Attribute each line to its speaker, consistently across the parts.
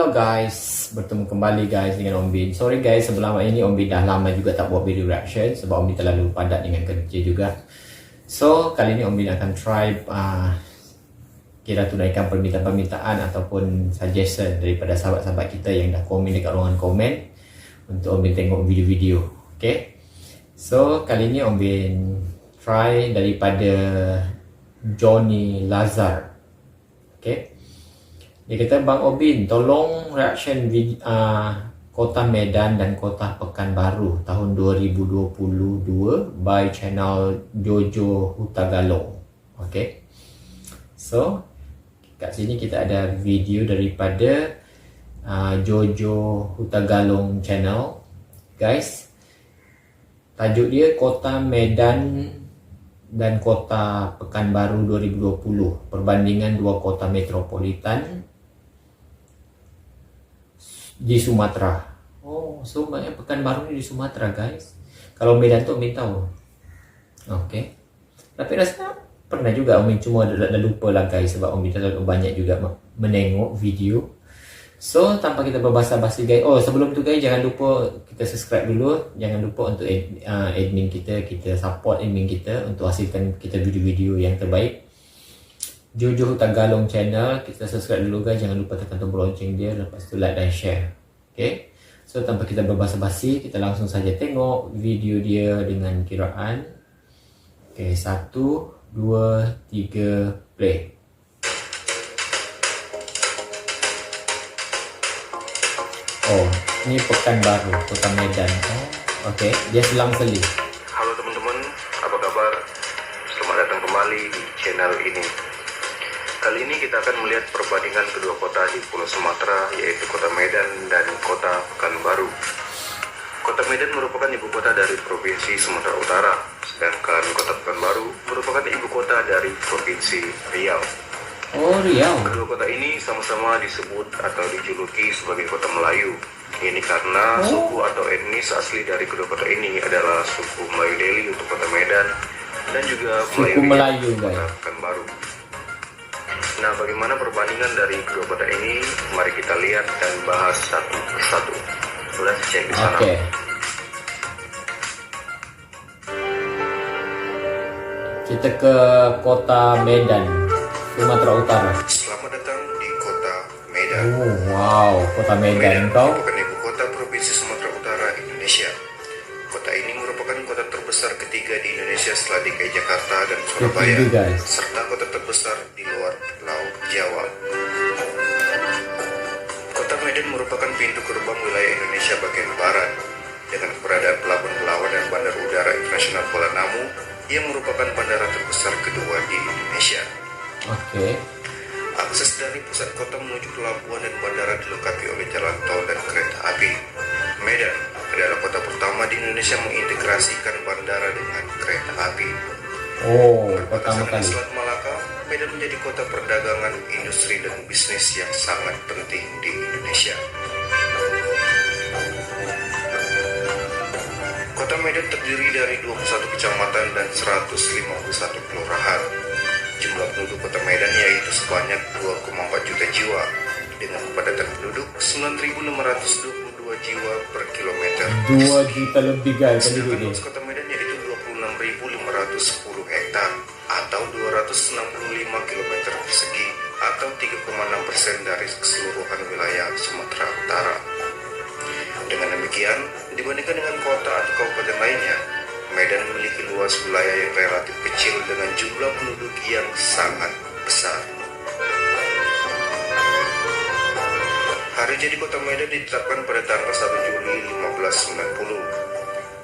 Speaker 1: Halo guys, bertemu kembali guys dengan Om Bin. Sorry guys, sebelum ini Om Bin dah lama juga tak buat video reaction sebab Om Bin terlalu padat dengan kerja juga. So, kali ini Om Bin akan try kira tunaikan permintaan ataupun suggestion daripada sahabat-sahabat kita yang dah komen dekat ruangan komen untuk Om Bin tengok video-video. Okay? So, kali ini Om Bin try daripada Johnny Lazar. Okay? Dia kata, Bang Obin, tolong reaction Kota Medan dan Kota Pekanbaru tahun 2022 by channel Jojo Hutagalung. Okay. So, kat sini kita ada video daripada Jojo Hutagalung channel. Guys, tajuk dia Kota Medan dan Kota Pekanbaru 2020. Perbandingan dua kota metropolitan di Sumatera. Oh, so Pekanbaru ni di Sumatera guys. Kalau Medan tu Umi tahu. Okay. Tapi rasa pernah juga Umi, cuma dah lupa lah guys sebab Umi terlalu banyak juga menengok video. So tanpa kita berbasa-basi guys. Oh, sebelum tu guys, jangan lupa kita subscribe dulu. Jangan lupa untuk admin kita support admin kita untuk hasilkan kita video-video yang terbaik. Jojo Hutagalung channel, kita subscribe dulu guys. Jangan lupa tekan tombol lonceng dia, lepas tu like dan share. Okay. So tanpa kita berbasa-basi, kita langsung saja tengok video dia dengan kiraan. Okay, 1, 2, 3, play. Oh, ini Pekanbaru, Kota Medan. Oh, okay, dia selang-seling.
Speaker 2: Halo teman-teman, apa kabar? Selamat datang kembali di channel ini. Kali ini kita akan melihat perbandingan kedua kota di Pulau Sumatera, yaitu Kota Medan dan Kota Pekanbaru. Kota Medan merupakan ibu kota dari Provinsi Sumatera Utara, sedangkan Kota Pekanbaru merupakan ibu kota dari Provinsi Riau.
Speaker 1: Oh, Riau.
Speaker 2: Kedua kota ini sama-sama disebut atau dijuluki sebagai kota Melayu. Ini karena suku atau etnis asli dari kedua kota ini adalah suku Melayu Deli untuk Kota Medan dan juga
Speaker 1: suku Melayu
Speaker 2: untuk Kota Pekanbaru. Nah, bagaimana perbandingan dari kedua kota ini? Mari kita lihat dan bahas satu persatu. Let's check di sana.
Speaker 1: Okay. Kita ke Kota Medan, Sumatera Utara.
Speaker 2: Selamat datang di Kota Medan.
Speaker 1: Oh, wow, Kota Medan kau.
Speaker 2: Merupakan ibu kota Provinsi Sumatera Utara, Indonesia. Kota ini merupakan kota terbesar ketiga di Indonesia setelah DKI Jakarta dan Surabaya, serta kota terbesar di luar Laut Jawa. Kota Medan merupakan pintu gerbang wilayah Indonesia bagian barat, dengan keberadaan Pelabuhan Belawan dan Bandar Udara Internasional Kuala Namu yang merupakan bandara terbesar kedua di Indonesia.
Speaker 1: Oke.
Speaker 2: Akses dari pusat kota menuju pelabuhan dan bandara dilengkapi oleh jalan tol dan kereta api. Medan adalah kota pertama di Indonesia mengintegrasikan bandara dengan kereta api.
Speaker 1: Oh, pertama kali.
Speaker 2: Selat Malaka, Medan menjadi kota perdagangan, industri dan bisnis yang sangat penting di Indonesia. Kota Medan terdiri dari 21 kecamatan dan 151 kelurahan. Jumlah penduduk Kota Medan yaitu sebanyak 2,4 juta jiwa dengan kepadatan penduduk 9.622 jiwa per kilometer.
Speaker 1: 2 juta lebih guys penduduk ini.
Speaker 2: Kota Medan yaitu 26.510 hektar atau 265 km persegi atau 3,6% dari keseluruhan wilayah Sumatera Utara. Dengan demikian, dibandingkan dengan kota atau kabupaten lainnya, Medan memiliki luas wilayah yang relatif kecil dengan jumlah penduduk yang sangat besar. Hari jadi Kota Medan ditetapkan pada tanggal 1 Juli 1590.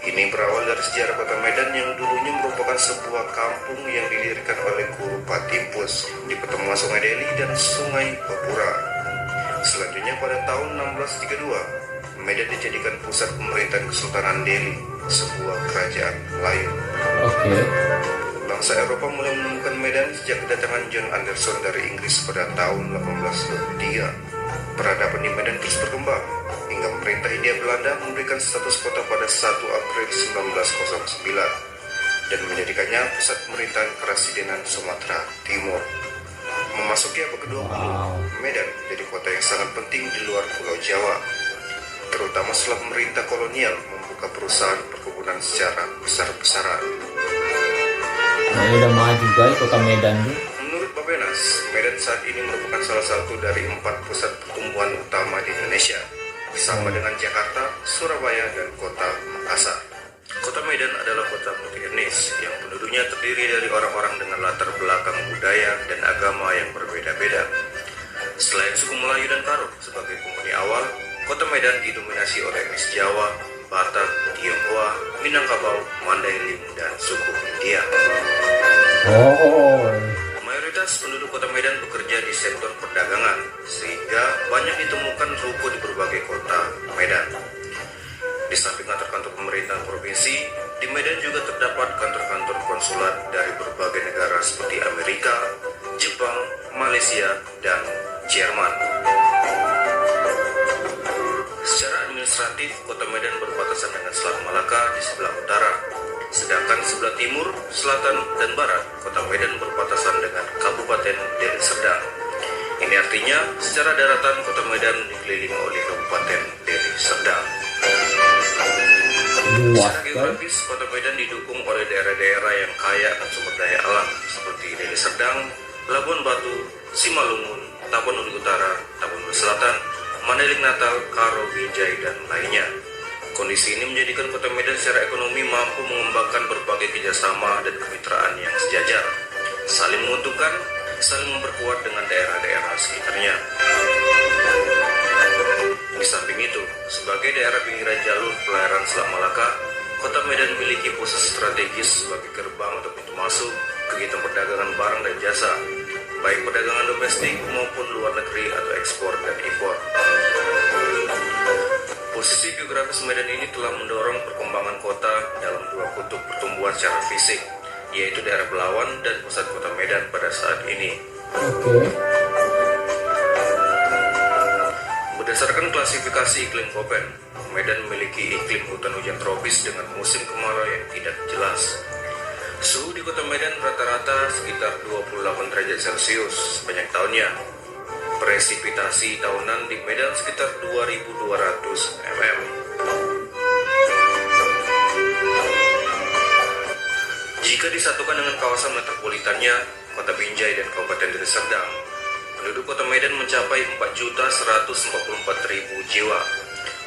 Speaker 2: Ini berawal dari sejarah Kota Medan yang dulunya merupakan sebuah kampung yang didirikan oleh Guru Patimpus di pertemuan Sungai Deli dan Sungai Papura. Selanjutnya pada tahun 1632, Medan dijadikan pusat pemerintahan Kesultanan Delhi, sebuah kerajaan Melayu.
Speaker 1: Oke.
Speaker 2: Bangsa Eropa mulai menemukan Medan sejak kedatangan John Anderson dari Inggris pada tahun 1823. Peradaban di Medan terus berkembang hingga pemerintah Hindia Belanda memberikan status kota pada 1 April 1909 dan menjadikannya pusat pemerintahan Kerasidenan Sumatera Timur. Memasuki abad ke-20,
Speaker 1: Wow.
Speaker 2: Medan menjadi kota yang sangat penting di luar Pulau Jawa, terutama setelah pemerintah kolonial membuka perusahaan perkebunan secara besar-besaran.
Speaker 1: Nah, ini udah maju guys kota Medan tuh.
Speaker 2: Menurut Bapenas, Medan saat ini merupakan salah satu dari 4 pusat pertumbuhan utama di Indonesia, bersama dengan Jakarta, Surabaya, dan kota Makassar. Kota Medan adalah kota multi-etnis yang penduduknya terdiri dari orang-orang dengan latar belakang budaya dan agama yang berbeda-beda. Selain suku Melayu dan Karo sebagai penghuni awal, kota Medan didominasi oleh etnis Jawa, Batak, Tionghoa, Minangkabau, Mandailing, dan suku India.
Speaker 1: Oh.
Speaker 2: Mayoritas penduduk kota Medan bekerja di sektor perdagangan, sehingga banyak ditemukan ruko di berbagai kota Medan. Di samping kantor-kantor pemerintahan provinsi, di Medan juga terdapat kantor-kantor konsulat dari berbagai negara seperti Amerika, Jepang, Malaysia, dan Jerman. Secara administratif, kota Medan berbatasan dengan Selat Malaka di sebelah utara, sedangkan sebelah timur, selatan, dan barat, kota Medan berbatasan dengan Kabupaten Deli Serdang. Ini artinya, secara daratan kota Medan dikelilingi oleh Kabupaten Deli Serdang.
Speaker 1: Luas
Speaker 2: Secara
Speaker 1: guys.
Speaker 2: geografis, kota Medan didukung oleh daerah-daerah yang kaya akan sumber daya alam seperti Deli Serdang, Labuan Batu, Simalungun, Tapanuli Utara, Tapanuli Selatan, Mandailing Natal, Karo, Binjai, dan lainnya. Kondisi ini menjadikan kota Medan secara ekonomi mampu mengembangkan berbagai kerjasama dan kemitraan yang sejajar, saling menguntungkan, saling memperkuat dengan daerah-daerah sekitarnya. Di samping itu, sebagai daerah pinggiran jalur pelayaran Selat Malaka, kota Medan memiliki posisi strategis sebagai gerbang atau pintu masuk kegiatan perdagangan barang dan jasa, baik perdagangan domestik maupun luar negeri atau ekspor dan impor. Posisi geografis Medan ini telah mendorong perkembangan kota dalam 2 kutub pertumbuhan secara fisik, yaitu daerah Belawan dan pusat kota Medan pada saat ini.
Speaker 1: Oke.
Speaker 2: Berdasarkan klasifikasi iklim Köppen, Medan memiliki iklim hutan hujan tropis dengan musim kemarau yang tidak jelas. Suhu di kota Medan rata-rata sekitar 28 derajat Celcius sepanjang tahunnya. Presipitasi tahunan di Medan sekitar 2.200 mm. Jika disatukan dengan kawasan metropolitannya, kota Binjai dan Kabupaten Deli Serdang, penduduk kota Medan mencapai 4.144.000 jiwa.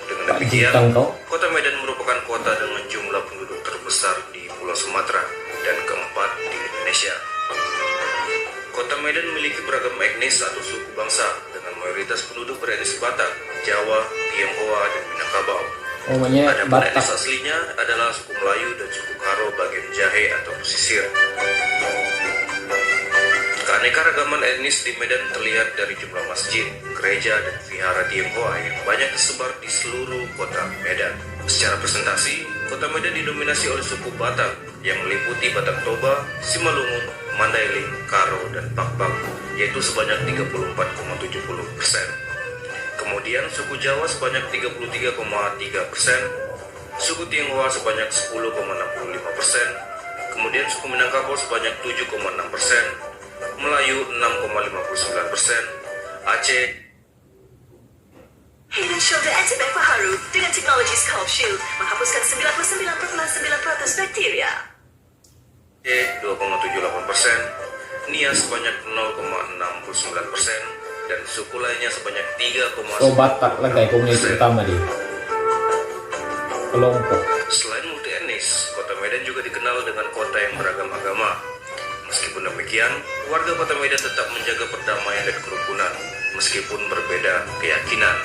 Speaker 2: Dengan demikian, kota Medan merupakan kota dengan jumlah penduduk terbesar di Pulau Sumatera dan keempat di Indonesia. Kota Medan memiliki beragam etnis atau suku bangsa dengan mayoritas penduduk beretnis Batak, Jawa, Tionghoa, dan Minangkabau.
Speaker 1: Oh, makanya
Speaker 2: Adapun etnis
Speaker 1: Batak.
Speaker 2: aslinya adalah suku Melayu dan suku Karo bagian Jahe atau pesisir. Keanekaragaman etnis di Medan terlihat dari jumlah masjid, gereja, dan vihara Tionghoa yang banyak tersebar di seluruh kota Medan. Secara presentasi, kota Medan didominasi oleh suku Batak yang meliputi Batak Toba, Simalungun, Mandailing, Karo, dan Pakpak, yaitu sebanyak 34,70%. Kemudian suku Jawa sebanyak 33,3%, suku Tionghoa sebanyak 10,65%, kemudian suku Minangkabau sebanyak 7,6%, Melayu 6,59%, Aceh
Speaker 3: Head and Shoulder Anti-Bac Baharu dengan teknologi Scalp Shield menghapuskan 99,9% bakteria.
Speaker 2: 2,78%, Nia sebanyak 0,69%, dan suku lainnya sebanyak 3,9%.
Speaker 1: Oh, Batak lah guys, komunitas utama dia. Kelompok.
Speaker 2: Selain multi etnis, kota Medan juga dikenal dengan kota yang beragam agama. Meskipun demikian, warga kota Medan tetap menjaga perdamaian dan kerukunan, meskipun berbeda keyakinan.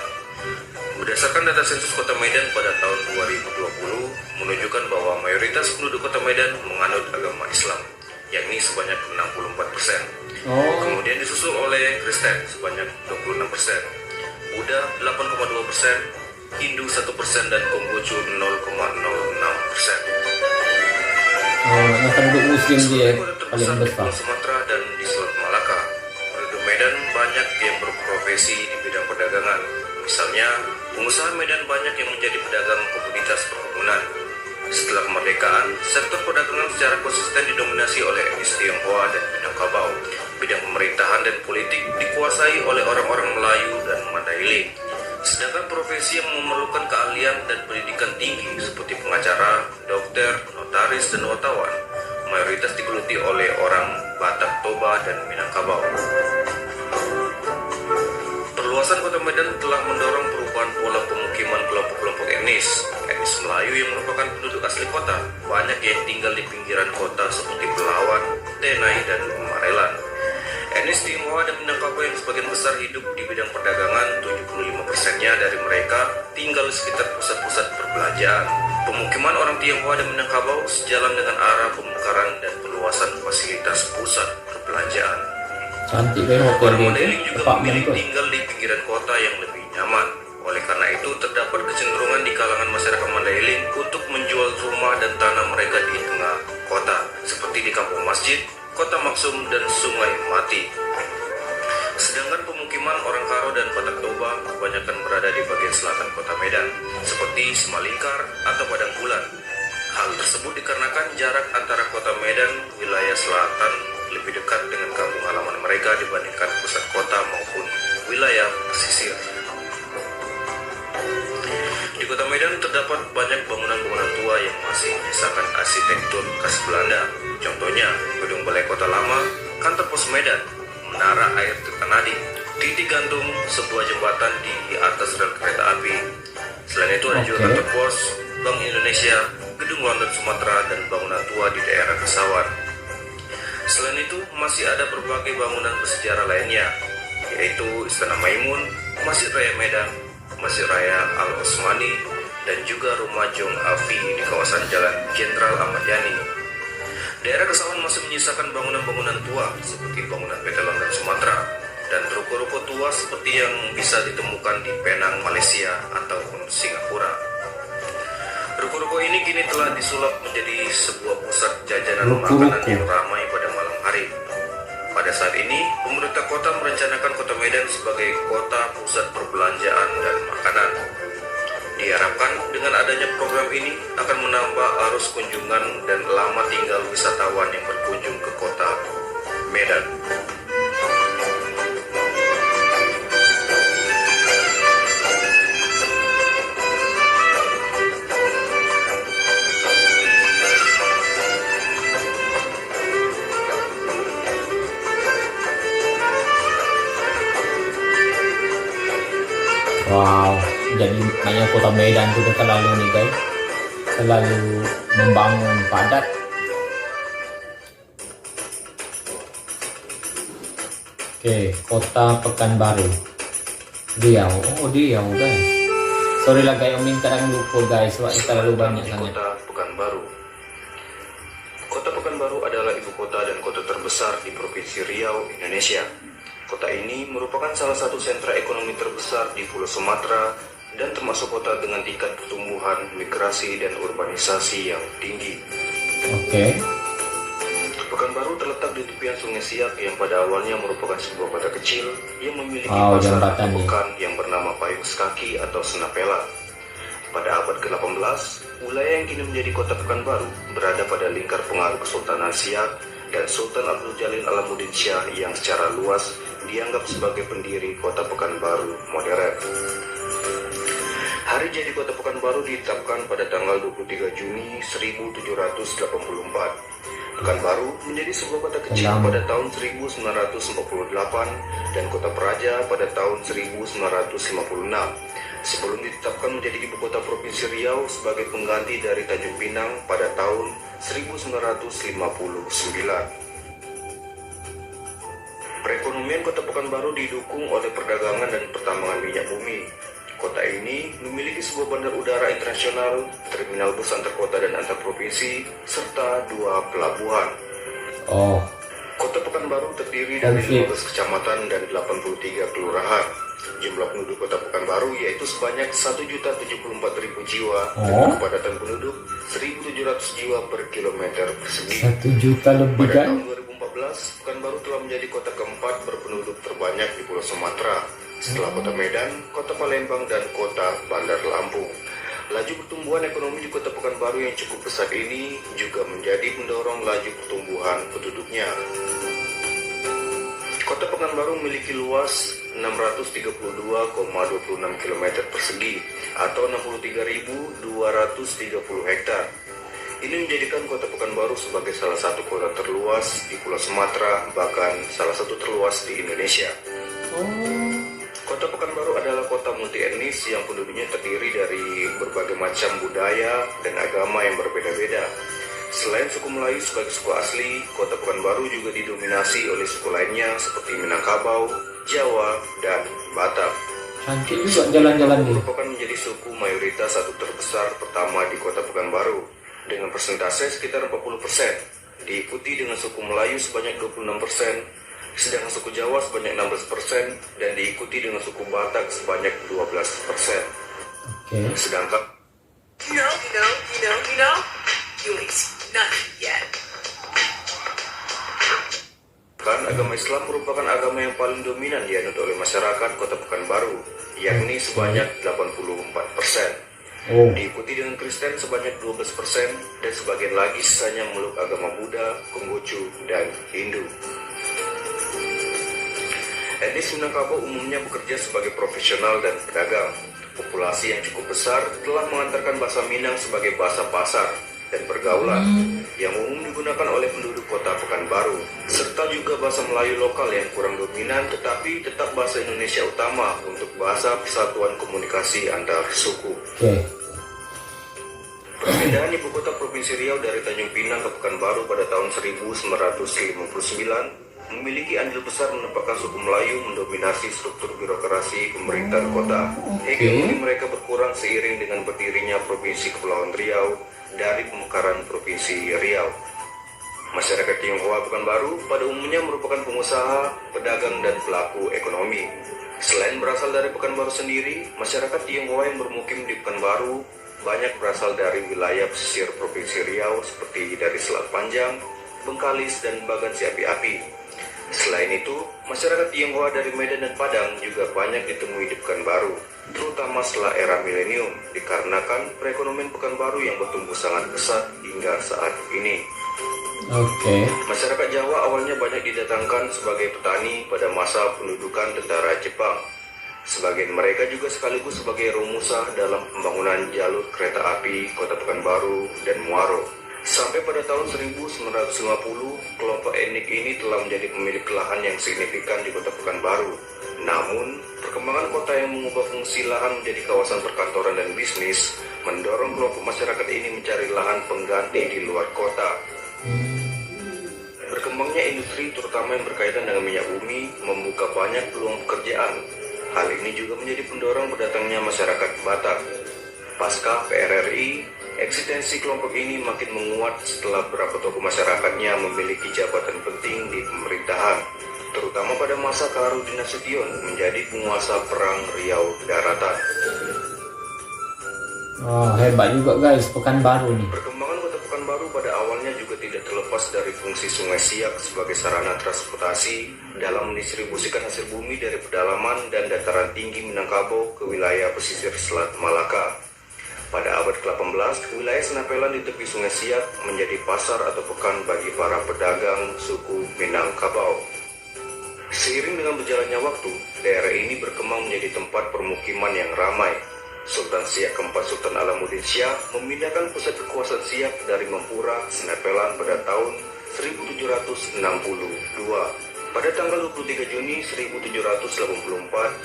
Speaker 2: Berdasarkan data sensus kota Medan pada tahun 2020, menunjukkan bahwa mayoritas penduduk kota Medan menganut agama Islam, yakni sebanyak 64%. Kemudian disusul oleh Kristen sebanyak 26%, Buddha 8,2%, Hindu 1%, dan Konghucu 0,06%.
Speaker 1: Yang penduduk Muslim dia
Speaker 2: Sebagai kota
Speaker 1: paling
Speaker 2: terbesar di
Speaker 1: besar.
Speaker 2: Pulau Sumatera dan di Selat Malaka, penduduk Medan banyak yang berprofesi di bidang perdagangan. Misalnya, pengusaha Medan banyak yang menjadi pedagang komoditas perkebunan. Setelah kemerdekaan, sektor perdagangan secara konsisten didominasi oleh etnis Tionghoa dan Minangkabau. Bidang pemerintahan dan politik dikuasai oleh orang-orang Melayu dan Mandailing. Sedangkan profesi yang memerlukan keahlian dan pendidikan tinggi seperti pengacara, dokter, notaris, dan wartawan mayoritas digeluti oleh orang Batak Toba dan Minangkabau. Perluasan Kota Medan telah mendorong perubahan pola pemukiman kelompok-kelompok etnis. Etnis Melayu yang merupakan penduduk asli kota banyak yang tinggal di pinggiran kota seperti Belawan, Tenai, dan Marelan. Etnis Tionghoa dan Minangkabau yang sebagian besar hidup di bidang perdagangan, 75%-nya dari mereka tinggal di sekitar pusat-pusat perbelanjaan. Pemukiman orang Tionghoa dan Minangkabau sejalan dengan arah pemekaran dan perluasan fasilitas pusat perbelanjaan.
Speaker 1: Cantik kan hotel
Speaker 2: Orang
Speaker 1: dia
Speaker 2: Mandailing
Speaker 1: tu.
Speaker 2: juga
Speaker 1: Apartmen
Speaker 2: memilih
Speaker 1: tu.
Speaker 2: tinggal di pinggiran kota yang lebih nyaman. Oleh karena itu, terdapat kecenderungan di kalangan masyarakat Mandailing untuk menjual rumah dan tanah mereka di tengah kota, seperti di Kampung Masjid, Kota Maksum, dan Sungai Mati. Sedangkan pemukiman orang Karo dan Batak Toba kebanyakan berada di bagian selatan kota Medan, seperti Semalingkar atau Padang Bulan. Hal tersebut dikarenakan jarak antara kota Medan, wilayah selatan, lebih dekat dengan kampung halaman mereka dibandingkan pusat kota maupun wilayah pesisir. Di kota Medan terdapat banyak bangunan-bangunan tua yang masih menyisakan arsitektur khas Belanda. Contohnya, Gedung Balai Kota Lama, Kantor Pos Medan, Menara Air Tirtanadi, titik gantung sebuah jembatan di atas rel kereta api. Selain itu ada juga kantor pos, Bank Indonesia, Gedung London Sumatera, dan bangunan tua di daerah Kesawan. Selain itu, masih ada berbagai bangunan bersejarah lainnya, yaitu Istana Maimun, Masjid Raya Medan, Masjid Raya Al-Osmani, dan juga Rumah Jong Afi di kawasan Jalan Jenderal Ahmad Yani. Daerah Kesawan masih menyisakan bangunan-bangunan tua seperti bangunan PT London Sumatera dan ruko-ruko tua seperti yang bisa ditemukan di Penang, Malaysia ataupun Singapura. Ruko-ruko ini kini telah disulap menjadi sebuah pusat jajanan makanan yang ramai pada malam hari. Pada saat ini, pemerintah kota merencanakan Kota Medan sebagai kota pusat perbelanjaan dan makanan. Diharapkan dengan adanya program ini akan menambah arus kunjungan dan lama tinggal wisatawan yang berkunjung ke kota Medan.
Speaker 1: Wow, jadi makanya kota Medan tu dia terlalu ni guys, terlalu membangun padat. Okey, Kota Pekanbaru, Riau. Oh Riau guys. Sorry lah guys, Om Ning kadang lupa guys sebab terlalu banyak sangat.
Speaker 2: Kota Pekanbaru. Kota Pekanbaru adalah ibu kota dan kota terbesar di Provinsi Riau, Indonesia. Kota ini merupakan salah satu sentra ekonomi terbesar di Pulau Sumatera dan termasuk kota dengan tingkat pertumbuhan, migrasi, dan urbanisasi yang tinggi.
Speaker 1: Oke.
Speaker 2: Pekanbaru terletak di tepian Sungai Siak yang pada awalnya merupakan sebuah kota kecil yang memiliki pasar
Speaker 1: jembatan
Speaker 2: atau
Speaker 1: nih.
Speaker 2: pekan yang bernama Payung Sekaki atau Senapela. Pada abad ke-18, wilayah yang kini menjadi kota Pekanbaru berada pada lingkar pengaruh Kesultanan Siak dan Sultan Abdul Jalil Alamuddin Shah yang secara luas dianggap sebagai pendiri kota Pekanbaru modern. Hari jadi kota Pekanbaru ditetapkan pada tanggal 23 Juni 1784. Pekanbaru menjadi sebuah kota kecil pada tahun 1948 dan kota peraja pada tahun 1956. Sebelum ditetapkan menjadi ibu kota Provinsi Riau sebagai pengganti dari Tanjung Pinang pada tahun 1959. Perekonomian kota Pekanbaru didukung oleh perdagangan dan pertambangan minyak bumi. Kota ini memiliki sebuah bandar udara internasional, terminal bus antar kota dan antar provinsi, serta 2 pelabuhan.
Speaker 1: Oh.
Speaker 2: Kota Pekanbaru terdiri dari 15 kecamatan dan 83 kelurahan. Jumlah penduduk kota Pekanbaru yaitu sebanyak 1.074.000 jiwa dengan kepadatan penduduk 1.700 jiwa per kilometer persegi.
Speaker 1: 1 juta lebih
Speaker 2: Pada
Speaker 1: kan?
Speaker 2: tahun 2014, Pekanbaru telah menjadi kota keempat berpenduduk terbanyak di Pulau Sumatera setelah kota Medan, kota Palembang, dan kota Bandar Lampung. Laju pertumbuhan ekonomi di Kota Pekanbaru yang cukup pesat ini juga menjadi pendorong laju pertumbuhan penduduknya. Kota Pekanbaru memiliki luas 632,26 km persegi atau 63.230 hektar. Ini menjadikan Kota Pekanbaru sebagai salah satu kota terluas di Pulau Sumatera, bahkan salah satu terluas di Indonesia. Kota Pekanbaru adalah kota multi etnis yang penduduknya terdiri dari berbagai macam budaya dan agama yang berbeda-beda. Selain suku Melayu sebagai suku asli, Kota Pekanbaru juga didominasi oleh suku lainnya seperti Minangkabau, Jawa, dan Batak.
Speaker 1: Cantik juga jalan-jalan nih.
Speaker 2: Merupakan menjadi suku mayoritas satu terbesar pertama di Kota Pekanbaru dengan persentase sekitar 40%, diikuti dengan suku Melayu sebanyak 26%, sedangkan suku Jawa sebanyak 16% dan diikuti dengan suku Batak sebanyak 12%. Sedangkan
Speaker 3: You ain't nothing yet.
Speaker 2: kan agama Islam merupakan agama yang paling dominan dianut oleh masyarakat Kota Pekanbaru, yakni sebanyak 84%. Diikuti dengan Kristen sebanyak 12% dan sebagian lagi sisanya memeluk agama Buddha, Konghucu, dan Hindu. Etnis Minangkabau umumnya bekerja sebagai profesional dan pedagang. Populasi yang cukup besar telah mengantarkan bahasa Minang sebagai bahasa pasar dan pergaulan yang umum digunakan oleh penduduk Kota Pekanbaru, serta juga bahasa Melayu lokal yang kurang dominan tetapi tetap bahasa Indonesia utama untuk bahasa persatuan komunikasi antar suku. Perpindahan ibu kota Provinsi Riau dari Tanjung Pinang ke Pekanbaru pada tahun 1959 memiliki andil besar menempatkan suku Melayu mendominasi struktur birokrasi pemerintahan kota. Hegemoni mereka berkurang seiring dengan berdirinya Provinsi Kepulauan Riau dari pemekaran Provinsi Riau. Masyarakat Tionghoa Pekanbaru pada umumnya merupakan pengusaha, pedagang, dan pelaku ekonomi. Selain berasal dari Pekanbaru sendiri, masyarakat Tionghoa yang bermukim di Pekanbaru banyak berasal dari wilayah pesisir Provinsi Riau seperti dari Selat Panjang, Bengkalis, dan Bagan Si Api-Api. Selain itu, masyarakat Tionghoa dari Medan dan Padang juga banyak ditemui di Pekanbaru, terutama setelah era milenium, dikarenakan perekonomian Pekanbaru yang bertumbuh sangat pesat hingga saat ini. Masyarakat Jawa awalnya banyak didatangkan sebagai petani pada masa pendudukan tentara Jepang. Sebagian mereka juga sekaligus sebagai rumusa dalam pembangunan jalur kereta api Kota Pekanbaru dan Muaro. Sampai pada tahun 1950, kelompok etnik ini telah menjadi pemilik lahan yang signifikan di Kota Pekanbaru. Namun, perkembangan kota yang mengubah fungsi lahan menjadi kawasan perkantoran dan bisnis mendorong kelompok masyarakat ini mencari lahan pengganti di luar kota. Berkembangnya industri terutama yang berkaitan dengan minyak bumi membuka banyak peluang pekerjaan. Hal ini juga menjadi pendorong berdatangnya masyarakat Batak. Pasca PRRI, eksistensi kelompok ini makin menguat setelah beberapa tokoh masyarakatnya memiliki jabatan penting di pemerintahan, terutama pada masa Kaharudin Nasution menjadi penguasa Perang Riau Daratan.
Speaker 1: Hebat juga guys, Pekanbaru nih.
Speaker 2: Perkembangan Kota Pekanbaru pada awalnya juga tidak terlepas dari fungsi Sungai Siak sebagai sarana transportasi dalam mendistribusikan hasil bumi dari pedalaman dan dataran tinggi Minangkabau ke wilayah pesisir Selat Malaka. Pada abad ke-18, wilayah Senapelan di tepi Sungai Siak menjadi pasar atau pekan bagi para pedagang suku Minangkabau. Seiring dengan berjalannya waktu, daerah ini berkembang menjadi tempat permukiman yang ramai. Sultan Siak keempat Sultan Alamuddin Syah memindahkan pusat kekuasaan Siak dari Mempura, Senapelan pada tahun 1762. Pada tanggal 23 Juni 1784,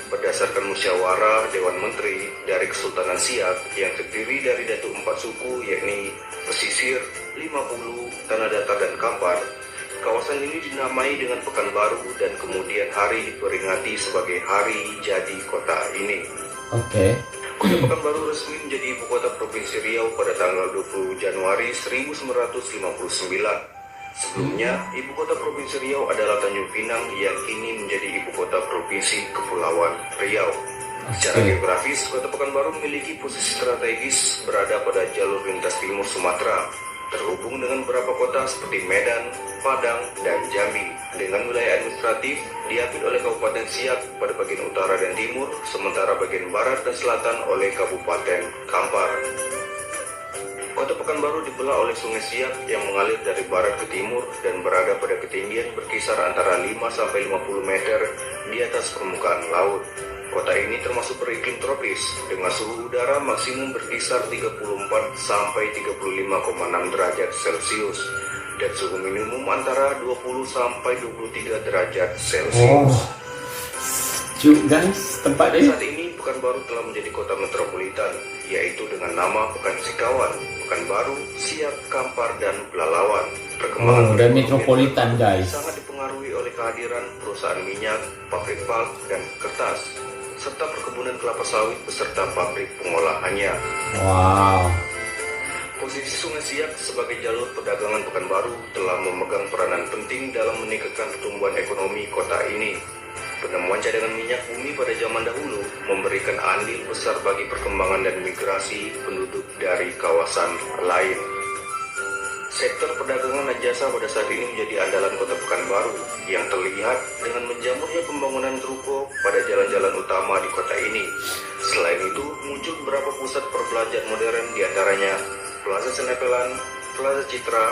Speaker 2: berdasarkan musyawarah Dewan Menteri dari Kesultanan Siak yang terdiri dari Datuk 4 suku yakni Pesisir, 50, Tanah Datar, dan Kampar, kawasan ini dinamai dengan Pekanbaru dan kemudian hari diperingati sebagai hari jadi kota ini. Kota Pekanbaru resmi menjadi ibu kota Provinsi Riau pada tanggal 20 Januari 1959. Sebelumnya, ibu kota Provinsi Riau adalah Tanjung Pinang yang kini menjadi ibu kota Provinsi Kepulauan Riau. Secara geografis, Kota Pekanbaru memiliki posisi strategis berada pada jalur lintas timur Sumatera, terhubung dengan beberapa kota seperti Medan, Padang, dan Jambi. Dengan wilayah administratif diapit oleh Kabupaten Siak pada bagian utara dan timur, sementara bagian barat dan selatan oleh Kabupaten Kampar. Kota Pekanbaru dibelah oleh Sungai Siak yang mengalir dari barat ke timur dan berada pada ketinggian berkisar antara 5-50 meter di atas permukaan laut. Kota ini termasuk beriklim tropis dengan suhu udara maksimum berkisar 34-35,6 derajat Celcius dan suhu minimum antara 20-23 derajat Celcius.
Speaker 1: Sejuk guys, tempat ini.
Speaker 2: Saat ini Pekanbaru telah menjadi kota metropolitan, yaitu dengan nama Pekan Sikawan, Pekanbaru, Siak, Kampar, dan Pelalawan. Perkembangan
Speaker 1: dan metropolitan guys.
Speaker 2: sangat dipengaruhi oleh kehadiran perusahaan minyak, pabrik pulp, dan kertas, serta perkebunan kelapa sawit beserta pabrik pengolahannya.
Speaker 1: Wow.
Speaker 2: Posisi Sungai Siak sebagai jalur perdagangan Pekanbaru telah memegang peranan penting dalam meningkatkan pertumbuhan ekonomi kota ini. Penemuan cadangan minyak bumi pada zaman dahulu memberikan andil besar bagi perkembangan dan migrasi penduduk dari kawasan lain. Sektor perdagangan dan jasa pada saat ini menjadi andalan kota Pekanbaru yang terlihat dengan menjamurnya pembangunan ruko pada jalan-jalan utama di kota ini. Selain itu, muncul beberapa pusat perbelanjaan modern diantaranya Plaza Senepelan, Plaza Citra,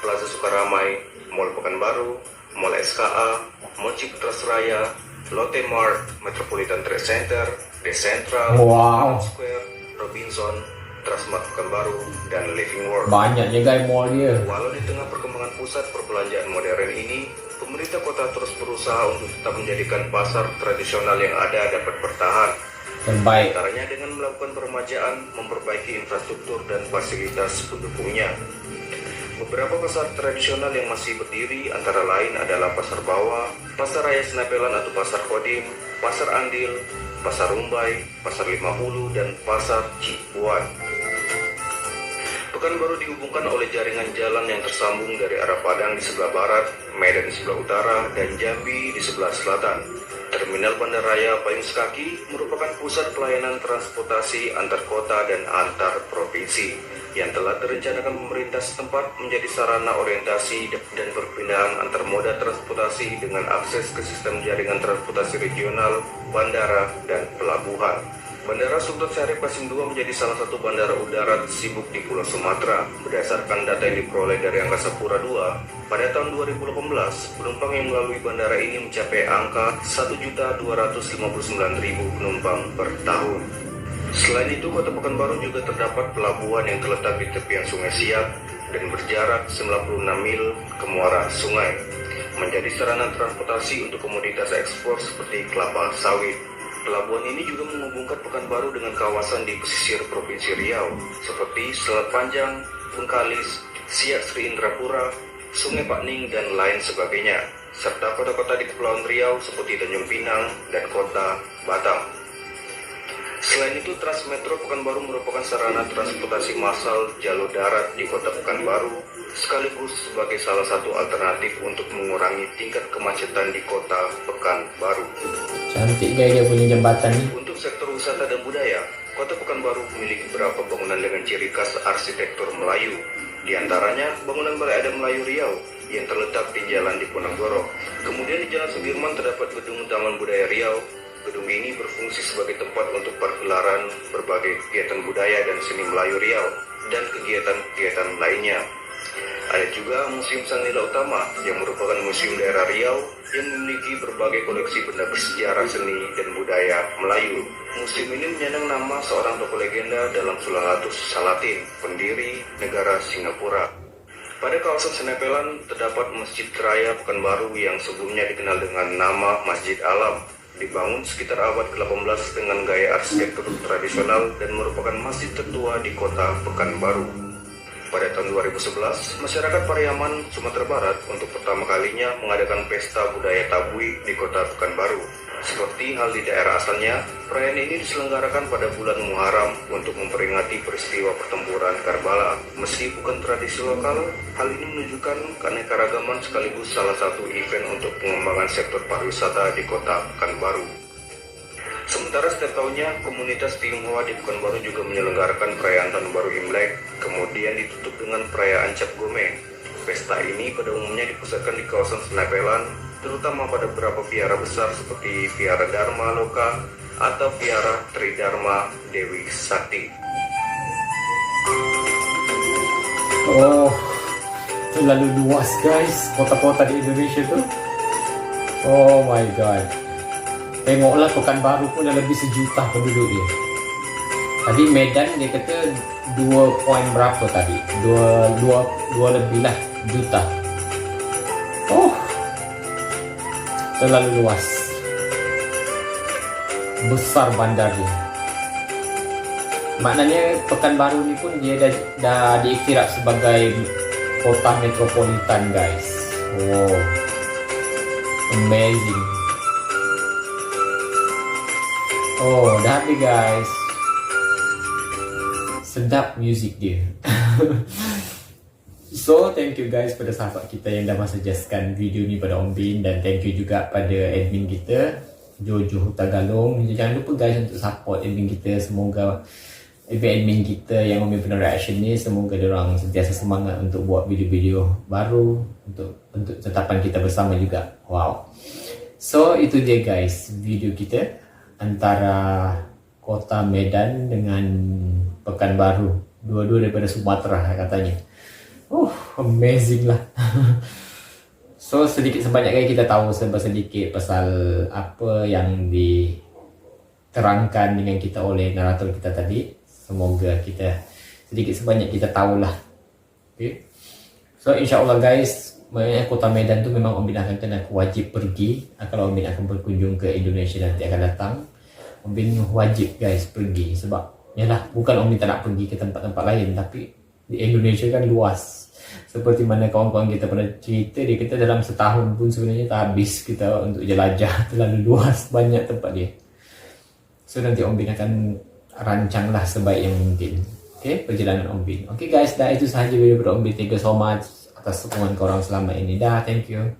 Speaker 2: Plaza Sukaramai, Mall Pekanbaru, Mall SKA, Mall Ciputra Seraya, Lotte Mart, Metropolitan Trade Center, The Central,
Speaker 1: Wow.
Speaker 2: Square, Robinson, Transmart Pekanbaru, dan Living World.
Speaker 1: Banyak je guys mall dia.
Speaker 2: Walau di tengah perkembangan pusat perbelanjaan modern ini, pemerintah kota terus berusaha untuk tetap menjadikan pasar tradisional yang ada dapat bertahan.
Speaker 1: Terbaik.
Speaker 2: Antaranya dengan melakukan peremajaan, memperbaiki infrastruktur dan fasilitas pendukungnya. Beberapa pasar tradisional yang masih berdiri antara lain adalah Pasar Bawah, Pasar Raya Senepelan atau Pasar Kodim, Pasar Andil, Pasar Rumbai, Pasar 50, dan Pasar Cipuan. Pekanbaru dihubungkan oleh jaringan jalan yang tersambung dari arah Padang di sebelah barat, Medan di sebelah utara, dan Jambi di sebelah selatan. Terminal Bandaraya Payung Sekaki merupakan pusat pelayanan transportasi antar kota dan antar provinsi yang telah direncanakan pemerintah setempat menjadi sarana orientasi dan perpindahan antar moda transportasi dengan akses ke sistem jaringan transportasi regional, bandara, dan pelabuhan. Bandara Sultan Syarif Qasim II menjadi salah satu bandara udara tersibuk di Pulau Sumatera. Berdasarkan data yang diperoleh dari Angkasa Pura II, pada tahun 2018, penumpang yang melalui bandara ini mencapai angka 1.259.000 penumpang per tahun. Selain itu, kota Pekanbaru juga terdapat pelabuhan yang terletak di tepian Sungai Siak dan berjarak 96 mil ke muara sungai, menjadi sarana transportasi untuk komoditas ekspor seperti kelapa sawit. Pelabuhan ini juga menghubungkan Pekanbaru dengan kawasan di pesisir Provinsi Riau, seperti Selat Panjang, Bengkalis, Siak Sri Indrapura, Sungai Pakning, dan lain sebagainya, serta kota-kota di Kepulauan Riau seperti Tanjung Pinang dan kota Batam. Selain itu, Transmetro Pekanbaru merupakan sarana transportasi massal jalur darat di kota Pekanbaru, sekaligus sebagai salah satu alternatif untuk mengurangi tingkat kemacetan di kota Pekanbaru.
Speaker 1: Cantik guys dia punya jembatan ni.
Speaker 2: Untuk sektor wisata dan budaya, kota Pekanbaru memiliki beberapa bangunan dengan ciri khas arsitektur Melayu. Di antaranya, bangunan Balai Adat Melayu Riau yang terletak di Jalan Diponegoro. Kemudian di Jalan Sudirman terdapat Gedung Taman Budaya Riau. Gedung ini berfungsi sebagai tempat untuk pergelaran berbagai kegiatan budaya dan seni Melayu Riau dan kegiatan-kegiatan lainnya. Ada juga Museum Sang Nila Utama yang merupakan museum daerah Riau yang memiliki berbagai koleksi benda bersejarah seni dan budaya Melayu. Museum ini menyandang nama seorang tokoh legenda dalam Sulalatus Salatin, pendiri negara Singapura. Pada kawasan Senepelan terdapat Masjid Raya Pekanbaru yang sebelumnya dikenal dengan nama Masjid Alam. Dibangun sekitar abad ke-18 dengan gaya arsitektur tradisional dan merupakan masjid tertua di kota Pekanbaru. Pada tahun 2011, masyarakat Pariaman, Sumatera Barat untuk pertama kalinya mengadakan pesta budaya Tabui di kota Pekanbaru. Seperti hal di daerah asalnya, perayaan ini diselenggarakan pada bulan Muharram untuk memperingati peristiwa pertempuran Karbala. Meski bukan tradisi lokal, hal ini menunjukkan keanekaragaman sekaligus salah satu event untuk pengembangan sektor pariwisata di kota Pekanbaru. Sementara setiap tahunnya, komunitas Tionghoa di Pekanbaru juga menyelenggarakan perayaan Tahun Baru Imlek, kemudian ditutup dengan perayaan Cap Gome. Pesta ini pada umumnya dipusatkan di kawasan Senapelan, terutama pada beberapa vihara besar seperti Vihara Dharma Loka atau Vihara Tridharma Dewi Sakti.
Speaker 1: Oh, terlalu luas guys, kota-kota di Indonesia tuh. Oh my god. Tengoklah Pekanbaru pun dah lebih 1 juta penduduk dia. Tadi Medan dia kata 2 point berapa tadi? 2 lebih lah juta. Oh, terlalu luas. Besar bandar dia. Maknanya Pekanbaru ni pun dia dah diiktiraf sebagai kota metropolitan guys. Oh, amazing. Oh, dah habis guys. Sedap music dia. So, thank you guys pada sahabat kita yang dah suggestkan video ni pada Om Bin. Dan thank you juga pada admin kita, Jojo Hutagalung. Jangan lupa guys untuk support admin kita. Semoga admin kita yang Om Bin pernah reaction ni, semoga diorang sentiasa semangat untuk buat video-video baru untuk tetapan kita bersama juga. Wow. So, itu dia guys video kita antara kota Medan dengan Pekanbaru, dua-dua daripada Sumatera katanya. Amazing lah. So sedikit sebanyak kali kita tahu sedikit pasal apa yang diterangkan dengan kita oleh narator kita tadi. Semoga kita sedikit sebanyak kita tahulah. Okay. So insyaAllah guys, kota Medan tu memang Om Bin akan kena wajib pergi. Kalau Om Bin akan berkunjung ke Indonesia nanti akan datang, Om Bin wajib guys pergi. Sebab yalah, bukan Om Bin tak nak pergi ke tempat-tempat lain, tapi di Indonesia kan luas. Seperti mana kawan-kawan kita pernah cerita, dia kata dalam setahun pun sebenarnya tak habis kita untuk jelajah. Terlalu luas, banyak tempat dia. So nanti Om Bin akan rancanglah sebaik yang mungkin. Okay, perjalanan Om Bin. Okay guys, dah itu sahaja video dari Om Bin. Thank you so much atas sokongan korang selama ini. Dah, thank you.